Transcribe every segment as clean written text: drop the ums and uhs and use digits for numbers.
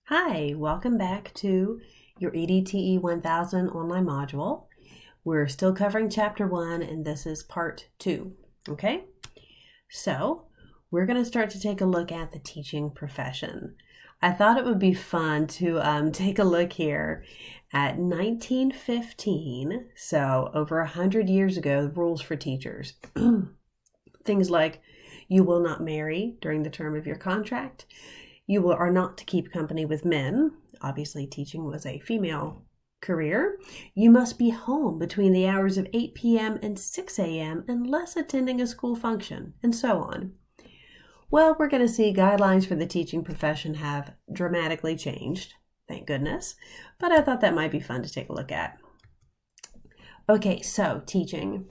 Hi, welcome back to your EDTE 1000 online module. We're still covering chapter 1 and this is part 2, okay? So we're going to start to take a look at the teaching profession. I thought it would be fun to take a look here at 1915, so over 100 years ago, the rules for teachers. Things like you will not marry during the term of your contract. You are not to keep company with men. Obviously, teaching was a female career. You must be home between the hours of 8 p.m. and 6 a.m. unless attending a school function, and so on. Well, we're going to see guidelines for the teaching profession have dramatically changed, thank goodness, but I thought that might be fun to take a look at. Okay, so teaching.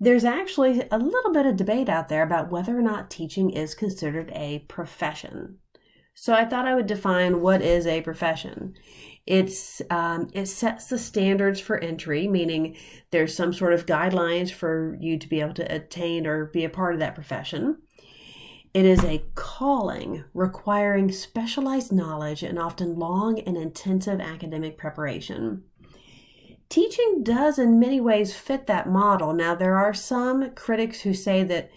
There's actually a little bit of debate out there about whether or not teaching is considered a profession. So I thought I would define what is a profession. It sets the standards for entry, meaning there's some sort of guidelines for you to be able to attain or be a part of that profession. It is a calling requiring specialized knowledge and often long and intensive academic preparation. Teaching does in many ways fit that model. Now, there are some critics who say that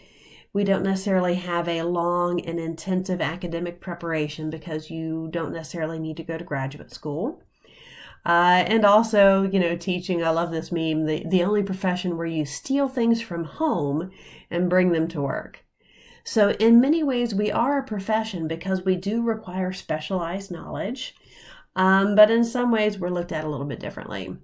we don't necessarily have a long and intensive academic preparation because you don't necessarily need to go to graduate school. And also, teaching, I love this meme, the only profession where you steal things from home and bring them to work. So in many ways, we are a profession because we do require specialized knowledge, but in some ways, we're looked at a little bit differently.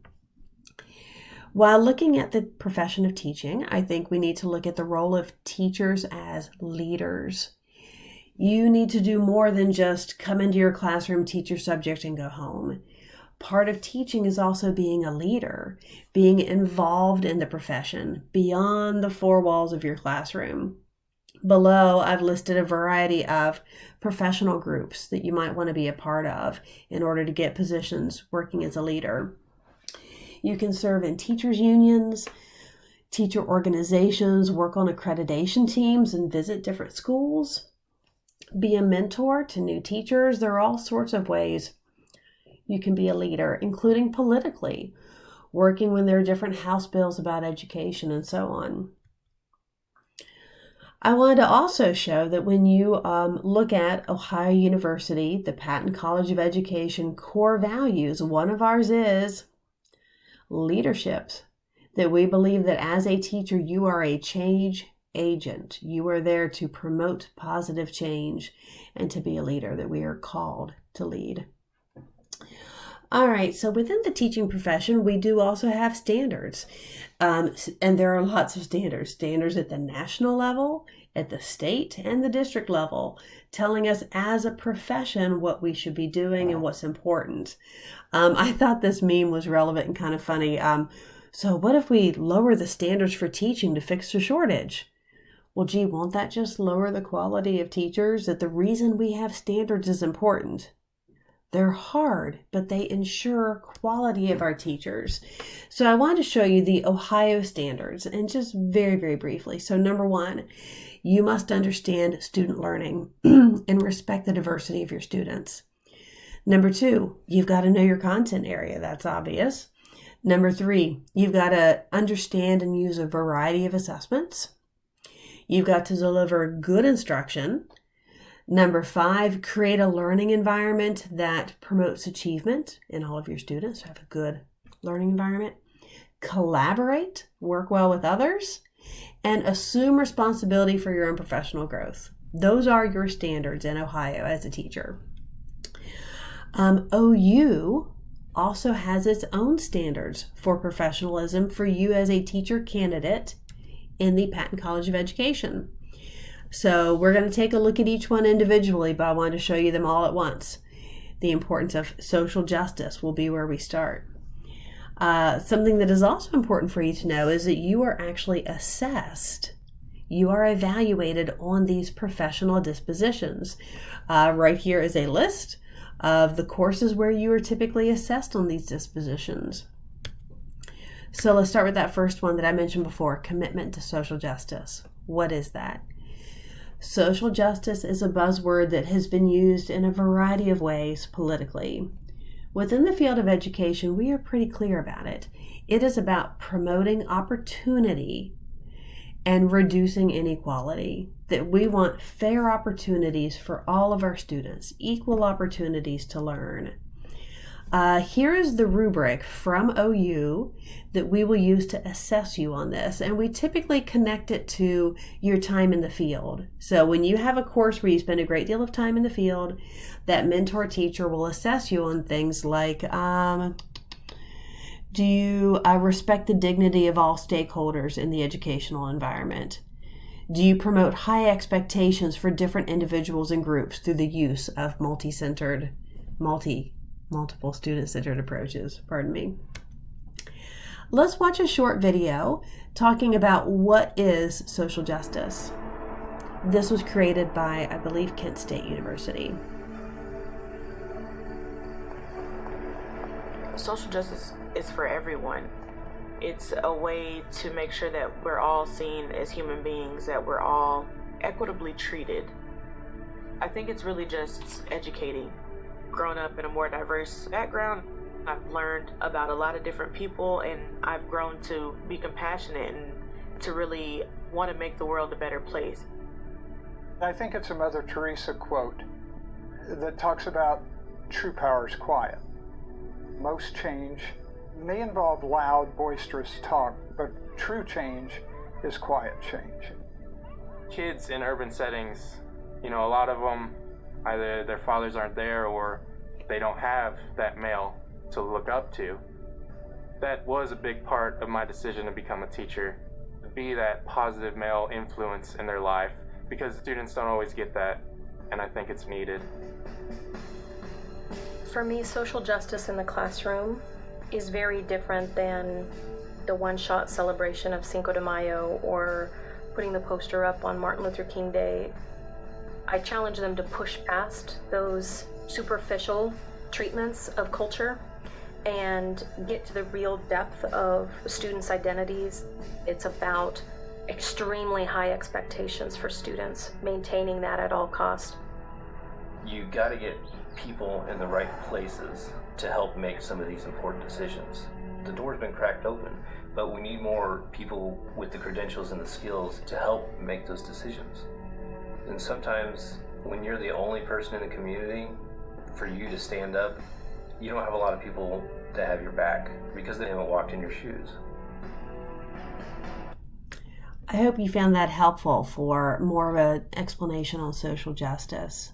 While looking at the profession of teaching, I think we need to look at the role of teachers as leaders. You need to do more than just come into your classroom, teach your subject, and go home. Part of teaching is also being a leader, being involved in the profession beyond the four walls of your classroom. Below, I've listed a variety of professional groups that you might want to be a part of in order to get positions working as a leader. You can serve in teachers' unions, teacher organizations, work on accreditation teams, and visit different schools. Be a mentor to new teachers. There are all sorts of ways you can be a leader, including politically, working when there are different House bills about education and so on. I wanted to also show that when you look at Ohio University, the Patton College of Education core values, one of ours is leadership, that we believe that as a teacher, you are a change agent. You are there to promote positive change and to be a leader, that we are called to lead. All right, so within the teaching profession, we do also have standards, and there are lots of standards. Standards at the national level, at the state, and the district level, telling us as a profession what we should be doing and what's important. I thought this meme was relevant and kind of funny. So what if we lower the standards for teaching to fix the shortage? Well, gee, won't that just lower the quality of teachers? That the reason we have standards is important. They're hard, but they ensure quality of our teachers. So I wanted to show you the Ohio standards, and just very, very briefly. So number 1, you must understand student learning and respect the diversity of your students. Number 2, you've got to know your content area. That's obvious. Number 3, you've got to understand and use a variety of assessments. You've got to deliver good instruction. Number 5, create a learning environment that promotes achievement in all of your students. Have a good learning environment. Collaborate, work well with others, and assume responsibility for your own professional growth. Those are your standards in Ohio as a teacher. OU also has its own standards for professionalism for you as a teacher candidate in the Patton College of Education. So we're going to take a look at each one individually, but I wanted to show you them all at once. The importance of social justice will be where we start. Something that is also important for you to know is that you are actually assessed. You are evaluated on these professional dispositions. Right here is a list of the courses where you are typically assessed on these dispositions. So let's start with that first one that I mentioned before, commitment to social justice. What is that? Social justice is a buzzword that has been used in a variety of ways politically. Within the field of education, we are pretty clear about it. It is about promoting opportunity and reducing inequality, that we want fair opportunities for all of our students, equal opportunities to learn. Here is the rubric from OU that we will use to assess you on this, and we typically connect it to your time in the field. So when you have a course where you spend a great deal of time in the field, that mentor teacher will assess you on things like, do you respect the dignity of all stakeholders in the educational environment? Do you promote high expectations for different individuals and groups through the use of multiple student-centered approaches? Pardon me. Let's watch a short video talking about what is social justice. This was created by, I believe, Kent State University. Social justice is for everyone. It's a way to make sure that we're all seen as human beings, that we're all equitably treated. I think it's really just educating. Growing up in a more diverse background, I've learned about a lot of different people, and I've grown to be compassionate and to really want to make the world a better place. I think it's a Mother Teresa quote that talks about true power is quiet. Most change may involve loud, boisterous talk, but true change is quiet change. Kids in urban settings, a lot of them, either their fathers aren't there or they don't have that male to look up to. That was a big part of my decision to become a teacher, to be that positive male influence in their life, because students don't always get that, and I think it's needed. For me, social justice in the classroom is very different than the one-shot celebration of Cinco de Mayo or putting the poster up on Martin Luther King Day. I challenge them to push past those superficial treatments of culture and get to the real depth of students' identities. It's about extremely high expectations for students, maintaining that at all costs. You got to get people in the right places to help make some of these important decisions. The door's been cracked open, but we need more people with the credentials and the skills to help make those decisions. And sometimes when you're the only person in the community, for you to stand up, you don't have a lot of people to have your back because they haven't walked in your shoes. I hope you found that helpful for more of an explanation on social justice.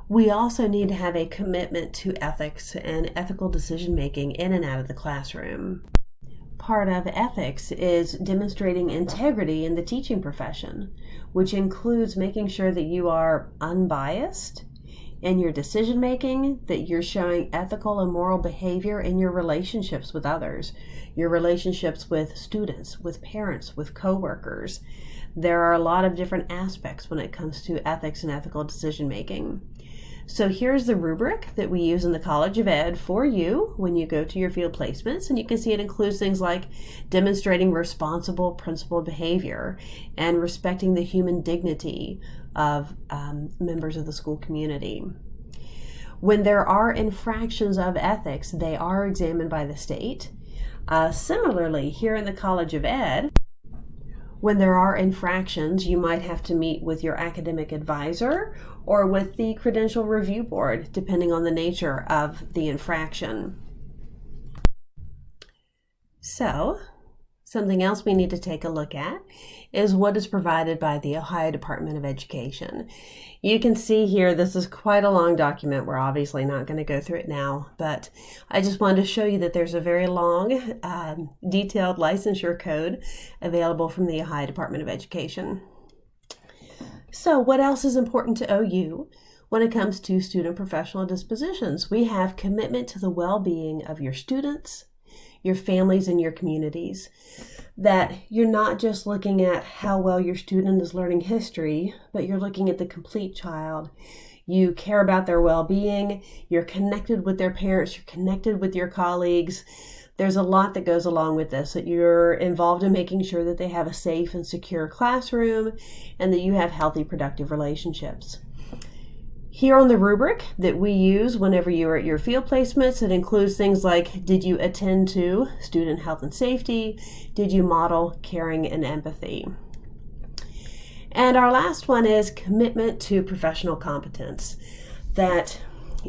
We also need to have a commitment to ethics and ethical decision making in and out of the classroom. Part of ethics is demonstrating integrity in the teaching profession, which includes making sure that you are unbiased in your decision making, that you're showing ethical and moral behavior in your relationships with others, your relationships with students, with parents, with coworkers. There are a lot of different aspects when it comes to ethics and ethical decision making. So here's the rubric that we use in the College of Ed for you when you go to your field placements, and you can see it includes things like demonstrating responsible principled behavior and respecting the human dignity of members of the school community. When there are infractions of ethics, they are examined by the state. Similarly, here in the College of Ed, when there are infractions, you might have to meet with your academic advisor or with the Credential Review Board, depending on the nature of the infraction. So, something else we need to take a look at is what is provided by the Ohio Department of Education. You can see here, this is quite a long document. We're obviously not going to go through it now, but I just wanted to show you that there's a very long, detailed licensure code available from the Ohio Department of Education. So what else is important to OU when it comes to student professional dispositions? We have commitment to the well-being of your students, your families, and your communities. That you're not just looking at how well your student is learning history, but you're looking at the complete child. you care about their well-being, you're connected with their parents, you're connected with your colleagues. There's a lot that goes along with this, that you're involved in making sure that they have a safe and secure classroom and that you have healthy, productive relationships. Here on the rubric that we use whenever you're at your field placements, it includes things like, did you attend to student health and safety? Did you model caring and empathy? And our last one is commitment to professional competence. That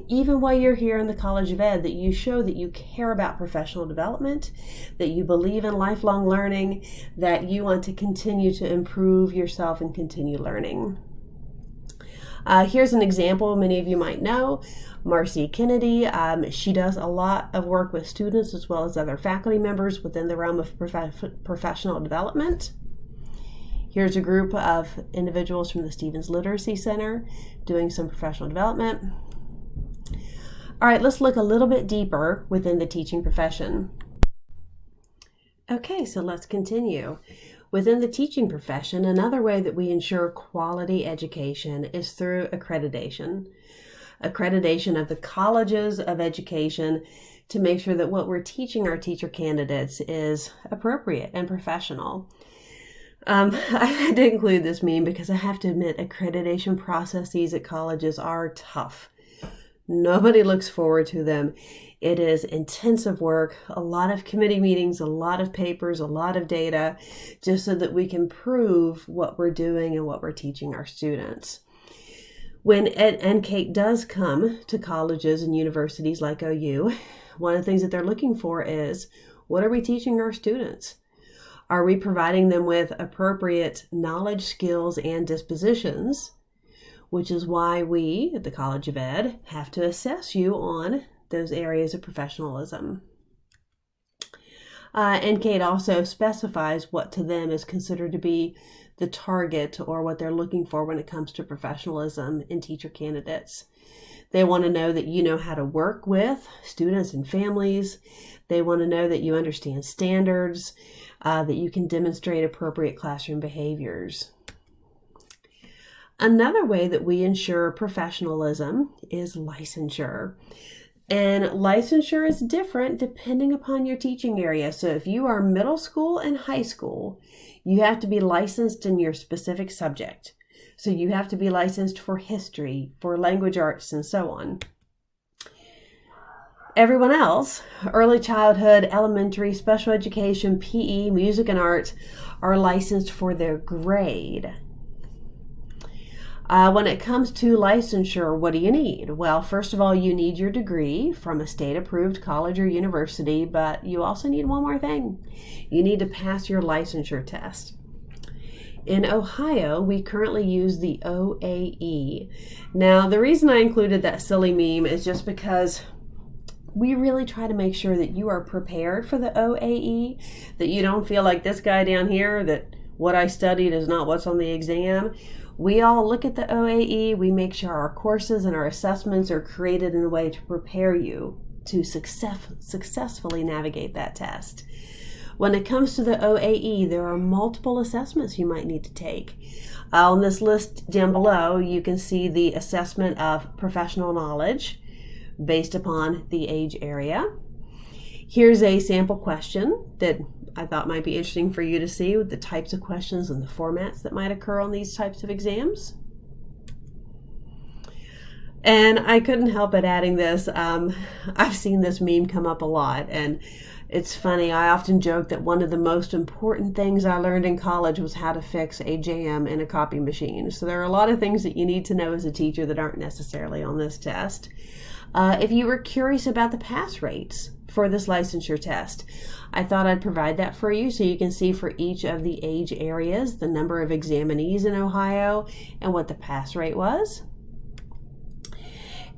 even while you're here in the College of Ed, that you show that you care about professional development, that you believe in lifelong learning, that you want to continue to improve yourself and continue learning. Here's an example many of you might know, Marcy Kennedy. She does a lot of work with students as well as other faculty members within the realm of professional development. Here's a group of individuals from the Stevens Literacy Center doing some professional development. All right, let's look a little bit deeper within the teaching profession. Okay, so let's continue. Within the teaching profession, another way that we ensure quality education is through accreditation. Accreditation of the colleges of education to make sure that what we're teaching our teacher candidates is appropriate and professional. I had to include this meme because I have to admit accreditation processes at colleges are tough. Nobody looks forward to them. It is intensive work, a lot of committee meetings, a lot of papers, a lot of data, just so that we can prove what we're doing and what we're teaching our students. When Ed and Kate does come to colleges and universities like OU, one of the things that they're looking for is, what are we teaching our students? Are we providing them with appropriate knowledge, skills, and dispositions? Which is why we at the College of Ed have to assess you on those areas of professionalism. And Kate also specifies what to them is considered to be the target or what they're looking for when it comes to professionalism in teacher candidates. They want to know that you know how to work with students and families. They want to know that you understand standards, that you can demonstrate appropriate classroom behaviors. Another way that we ensure professionalism is licensure. And licensure is different depending upon your teaching area. So if you are middle school and high school, you have to be licensed in your specific subject. So you have to be licensed for history, for language arts, and so on. Everyone else, early childhood, elementary, special education, PE, music and art, are licensed for their grade. When it comes to licensure, what do you need? Well, first of all, you need your degree from a state-approved college or university, but you also need one more thing. You need to pass your licensure test. In Ohio, we currently use the OAE. Now, the reason I included that silly meme is just because we really try to make sure that you are prepared for the OAE, that you don't feel like this guy down here, that what I studied is not what's on the exam. We all look at the OAE, we make sure our courses and our assessments are created in a way to prepare you to successfully navigate that test. When it comes to the OAE, there are multiple assessments you might need to take. On this list down below, you can see the assessment of professional knowledge based upon the age area. Here's a sample question that I thought might be interesting for you to see, with the types of questions and the formats that might occur on these types of exams. And I couldn't help but adding this. I've seen this meme come up a lot, and it's funny. I often joke that one of the most important things I learned in college was how to fix a jam in a copy machine. So there are a lot of things that you need to know as a teacher that aren't necessarily on this test. If you were curious about the pass rates for this licensure test, I thought I'd provide that for you so you can see for each of the age areas the number of examinees in Ohio and what the pass rate was.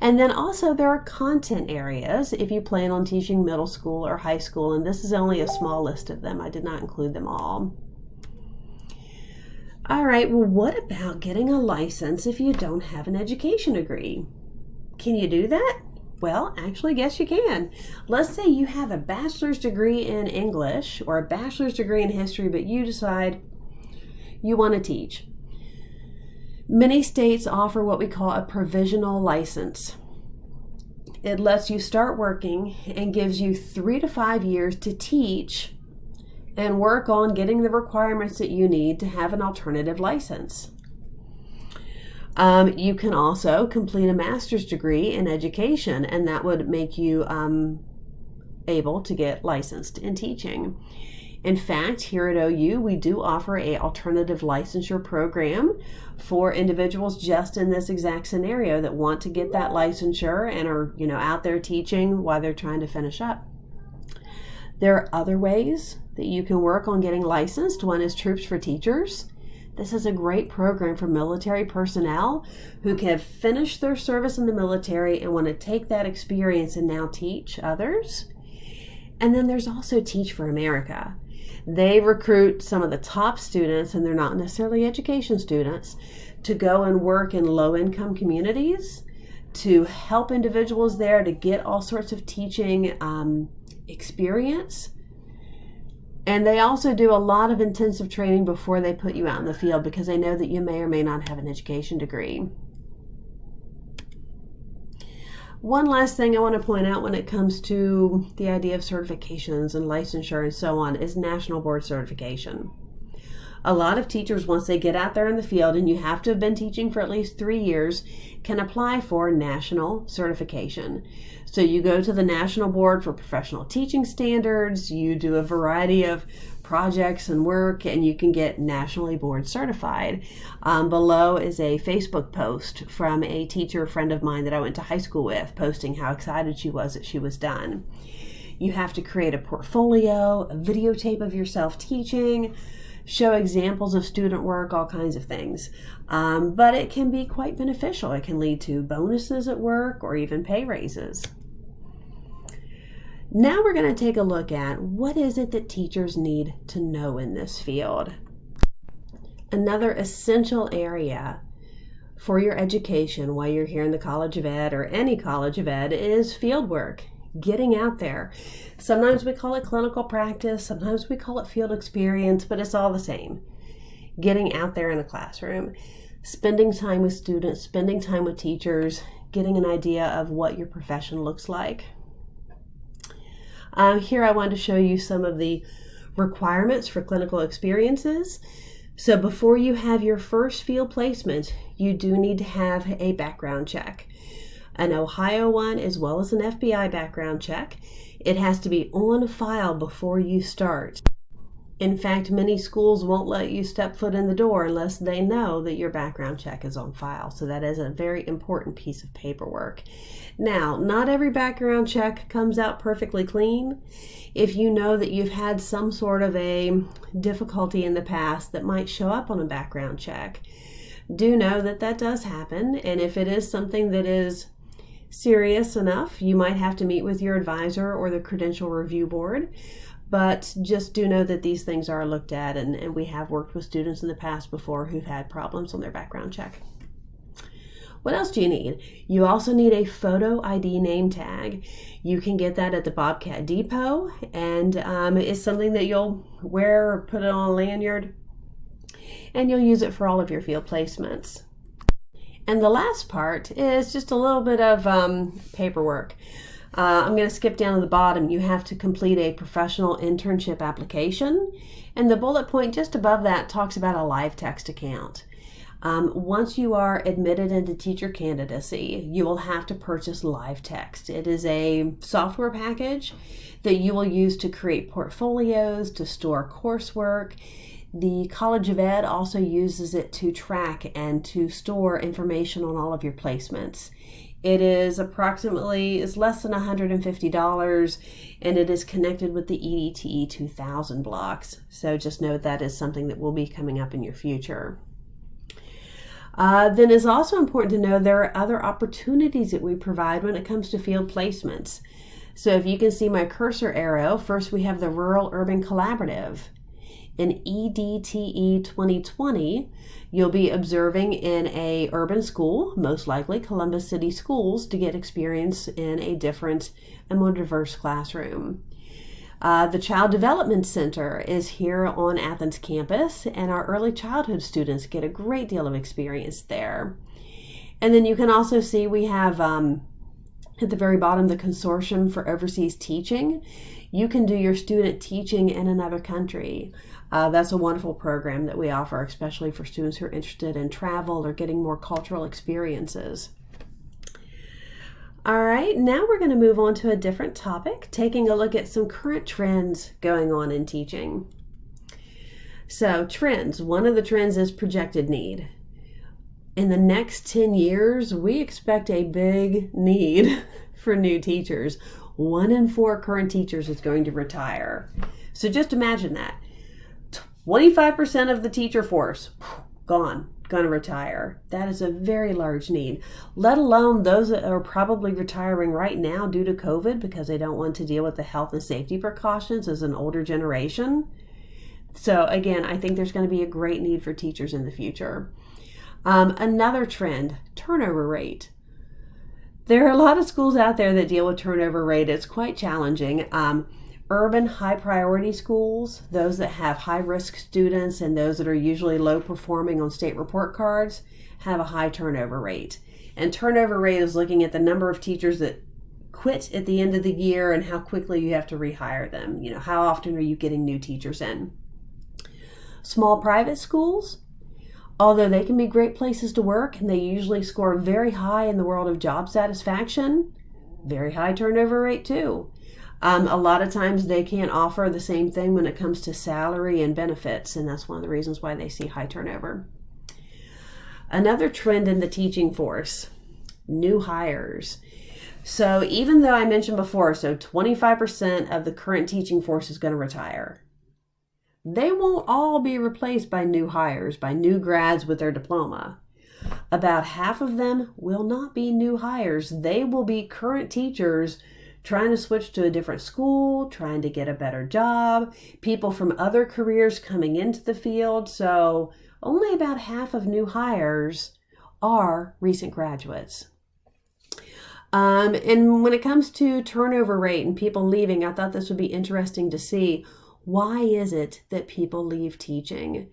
And then also there are content areas if you plan on teaching middle school or high school, and this is only a small list of them. I did not include them all. All right, well, what about getting a license if you don't have an education degree? Can you do that? Well, actually, yes, you can. Let's say you have a bachelor's degree in English or a bachelor's degree in history, but you decide you want to teach. Many states offer what we call a provisional license. It lets you start working and gives you 3 to 5 years to teach and work on getting the requirements that you need to have an alternative license. You can also complete a master's degree in education, and that would make you able to get licensed in teaching. In fact, here at OU, we do offer an alternative licensure program for individuals just in this exact scenario that want to get that licensure and are, out there teaching while they're trying to finish up. There are other ways that you can work on getting licensed. One is Troops for Teachers. This is a great program for military personnel who have finished their service in the military and want to take that experience and now teach others. And then there's also Teach for America. They recruit some of the top students, and they're not necessarily education students, to go and work in low-income communities to help individuals there to get all sorts of teaching experience. And they also do a lot of intensive training before they put you out in the field because they know that you may or may not have an education degree. One last thing I want to point out when it comes to the idea of certifications and licensure and so on is national board certification. A lot of teachers, once they get out there in the field, and you have to have been teaching for at least 3 years, can apply for national certification. So you go to the National Board for Professional Teaching Standards, you do a variety of projects and work, and you can get nationally board certified. Below is a Facebook post from a teacher friend of mine that I went to high school with, posting how excited she was that she was done. You have to create a portfolio, a videotape of yourself teaching, show examples of student work, all kinds of things. But it can be quite beneficial. It can lead to bonuses at work or even pay raises. Now we're going to take a look at what is it that teachers need to know in this field. Another essential area for your education while you're here in the College of Ed or any College of Ed is field work. Getting out there. Sometimes we call it clinical practice, sometimes we call it field experience, but it's all the same. Getting out there in the classroom, spending time with students, spending time with teachers, getting an idea of what your profession looks like. Here I wanted to show you some of the requirements for clinical experiences. So before you have your first field placement, you do need to have a background check. An Ohio one as well as an FBI background check. It has to be on file before you start. In fact, many schools won't let you step foot in the door unless they know that your background check is on file. So that is a very important piece of paperwork. Now, not every background check comes out perfectly clean. If you know that you've had some sort of a difficulty in the past that might show up on a background check, do know that that does happen. And if it is something that is serious enough, you might have to meet with your advisor or the Credential Review Board. But just do know that these things are looked at, and we have worked with students in the past before who've had problems on their background check. What else do you need? You also need a photo ID name tag. You can get that at the Bobcat Depot, and it's something that you'll wear or put it on a lanyard, and you'll use it for all of your field placements. And the last part is just a little bit of paperwork. I'm going to skip down to the bottom. You have to complete a professional internship application, and the bullet point just above that talks about a live text account. Once you are admitted into teacher candidacy, you will have to purchase live text. It is a software package that you will use to create portfolios, to store coursework. The College of Ed also uses it to track and to store information on all of your placements. It is less than $150, and it is connected with the EDTE 2000 blocks. So just know that is something that will be coming up in your future. Then it's also important to know there are other opportunities that we provide when it comes to field placements. So if you can see my cursor arrow, first we have the Rural Urban Collaborative. In EDTE 2020, you'll be observing in a urban school, most likely Columbus City Schools, to get experience in a different and more diverse classroom. The Child Development Center is here on Athens campus, and our early childhood students get a great deal of experience there. And then you can also see we have at the very bottom the Consortium for Overseas Teaching. You can do your student teaching in another country. That's a wonderful program that we offer, especially for students who are interested in travel or getting more cultural experiences. All right, now we're going to move on to a different topic, taking a look at some current trends going on in teaching. So trends, one of the trends is projected need. In the next 10 years, we expect a big need for new teachers. 1 in 4 current teachers is going to retire. So just imagine that. 25% of the teacher force, gone, going to retire. That is a very large need, let alone those that are probably retiring right now due to COVID because they don't want to deal with the health and safety precautions as an older generation. So again, I think there's going to be a great need for teachers in the future. Another trend, turnover rate. There are a lot of schools out there that deal with turnover rate. It's quite challenging. Urban high priority schools, those that have high risk students and those that are usually low performing on state report cards, have a high turnover rate. And turnover rate is looking at the number of teachers that quit at the end of the year and how quickly you have to rehire them. You know, how often are you getting new teachers in? Small private schools, although they can be great places to work and they usually score very high in the world of job satisfaction, very high turnover rate too. A lot of times they can't offer the same thing when it comes to salary and benefits, and that's one of the reasons why they see high turnover. Another trend in the teaching force, new hires. So even though I mentioned before, 25% of the current teaching force is going to retire. They won't all be replaced by new hires, by new grads with their diploma. About half of them will not be new hires. They will be current teachers trying to switch to a different school, trying to get a better job, people from other careers coming into the field. So only about half of new hires are recent graduates. And when it comes to turnover rate and people leaving, I thought this would be interesting to see. Why is it that people leave teaching?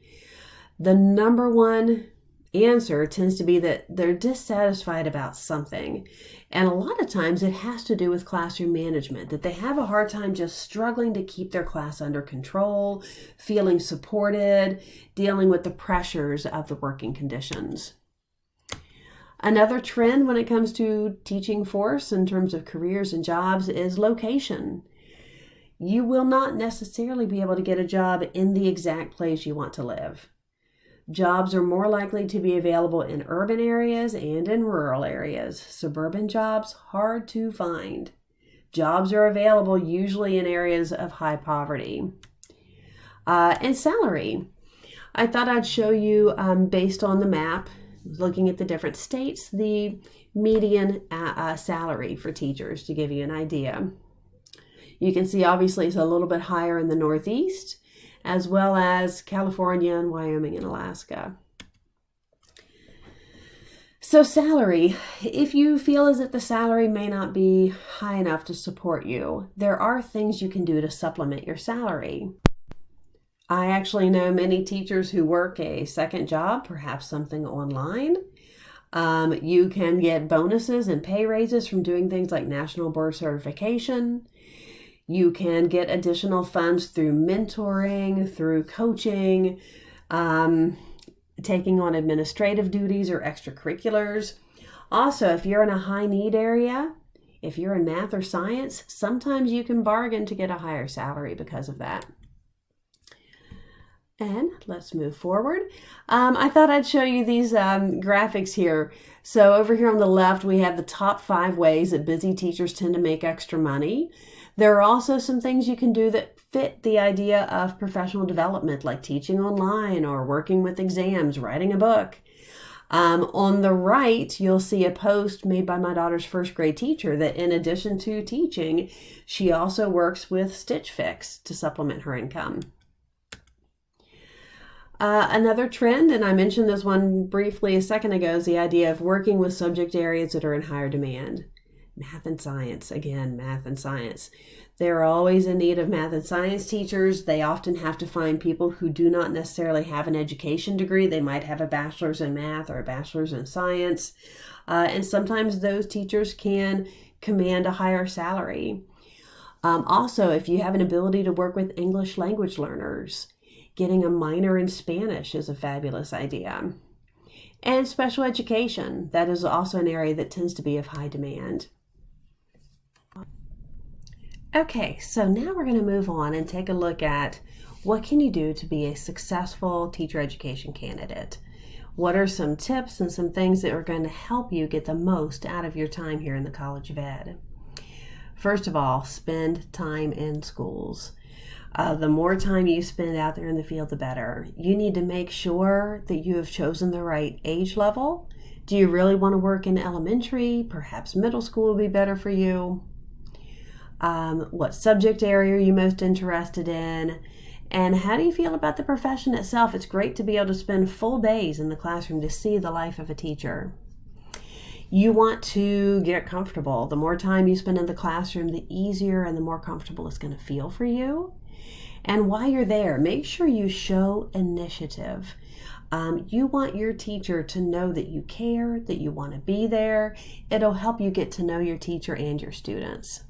The number one answer tends to be that they're dissatisfied about something. And a lot of times it has to do with classroom management, that they have a hard time just struggling to keep their class under control, feeling supported, dealing with the pressures of the working conditions. Another trend when it comes to teaching force in terms of careers and jobs is location. You will not necessarily be able to get a job in the exact place you want to live. Jobs are more likely to be available in urban areas and in rural areas. Suburban jobs, hard to find. Jobs are available usually in areas of high poverty. And salary. I thought I'd show you, based on the map, looking at the different states, the median salary for teachers to give you an idea. You can see obviously it's a little bit higher in the Northeast, as well as California and Wyoming and Alaska. So salary, if you feel as if the salary may not be high enough to support you, there are things you can do to supplement your salary. I actually know many teachers who work a second job, perhaps something online. You can get bonuses and pay raises from doing things like National Board Certification. You can get additional funds through mentoring, through coaching, taking on administrative duties or extracurriculars. Also, if you're in a high need area, if you're in math or science, sometimes you can bargain to get a higher salary because of that. And let's move forward. I thought I'd show you these graphics here. So over here on the left, we have the top 5 ways that busy teachers tend to make extra money. There are also some things you can do that fit the idea of professional development, like teaching online or working with exams, writing a book. On the right, you'll see a post made by my daughter's first grade teacher that in addition to teaching, she also works with Stitch Fix to supplement her income. Another trend, and I mentioned this one briefly a second ago, is the idea of working with subject areas that are in higher demand. Math and science, again, math and science. They're always in need of math and science teachers. They often have to find people who do not necessarily have an education degree. They might have a bachelor's in math or a bachelor's in science. And sometimes those teachers can command a higher salary. Also, if you have an ability to work with English language learners, getting a minor in Spanish is a fabulous idea. And special education, that is also an area that tends to be of high demand. Okay, so now we're going to move on and take a look at what can you do to be a successful teacher education candidate. What are some tips and some things that are going to help you get the most out of your time here in the College of Ed? First of all, spend time in schools. The more time you spend out there in the field, the better. You need to make sure that you have chosen the right age level. Do you really want to work in elementary? Perhaps middle school will be better for you. What subject area are you most interested in? And how do you feel about the profession itself? It's great to be able to spend full days in the classroom to see the life of a teacher. You want to get comfortable. The more time you spend in the classroom, the easier and the more comfortable it's going to feel for you. And while you're there, make sure you show initiative. You want your teacher to know that you care, that you want to be there. It'll help you get to know your teacher and your students.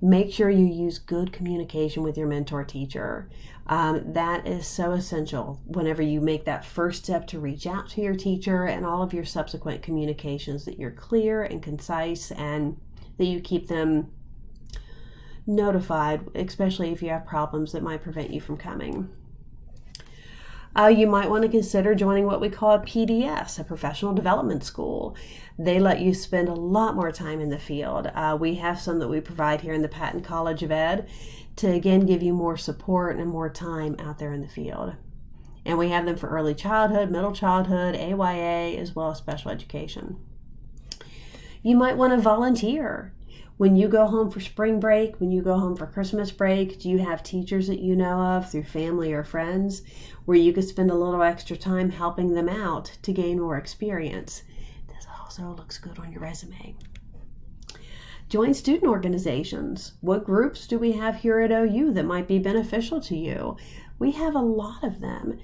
Make sure you use good communication with your mentor teacher. That is so essential whenever you make that first step to reach out to your teacher, and all of your subsequent communications, that you're clear and concise and that you keep them notified, especially if you have problems that might prevent you from coming. You might want to consider joining what we call a PDS, a professional development school. They let you spend a lot more time in the field. We have some that we provide here in the Patton College of Ed to again give you more support and more time out there in the field. And we have them for early childhood, middle childhood, AYA, as well as special education. You might want to volunteer. When you go home for spring break, when you go home for Christmas break, do you have teachers that you know of through family or friends where you could spend a little extra time helping them out to gain more experience? This also looks good on your resume. Join student organizations. What groups do we have here at OU that might be beneficial to you? We have a lot of them.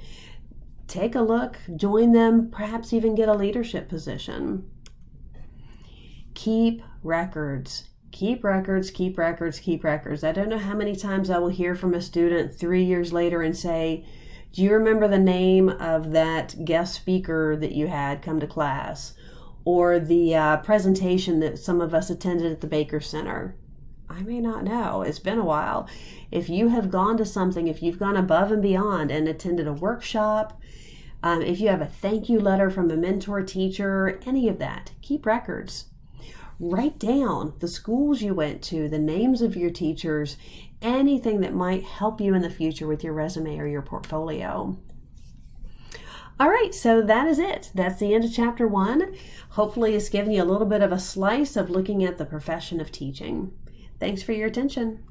Take a look, join them, perhaps even get a leadership position. Keep records. Keep records, keep records, keep records. I don't know how many times I will hear from a student 3 years later and say, do you remember the name of that guest speaker that you had come to class? Or the presentation that some of us attended at the Baker Center? I may not know. It's been a while. If you have gone to something, if you've gone above and beyond and attended a workshop, if you have a thank you letter from a mentor teacher, any of that, keep records. Write down the schools you went to, the names of your teachers, anything that might help you in the future with your resume or your portfolio. All right, so that is it. That's the end of Chapter 1. Hopefully it's given you a little bit of a slice of looking at the profession of teaching. Thanks for your attention.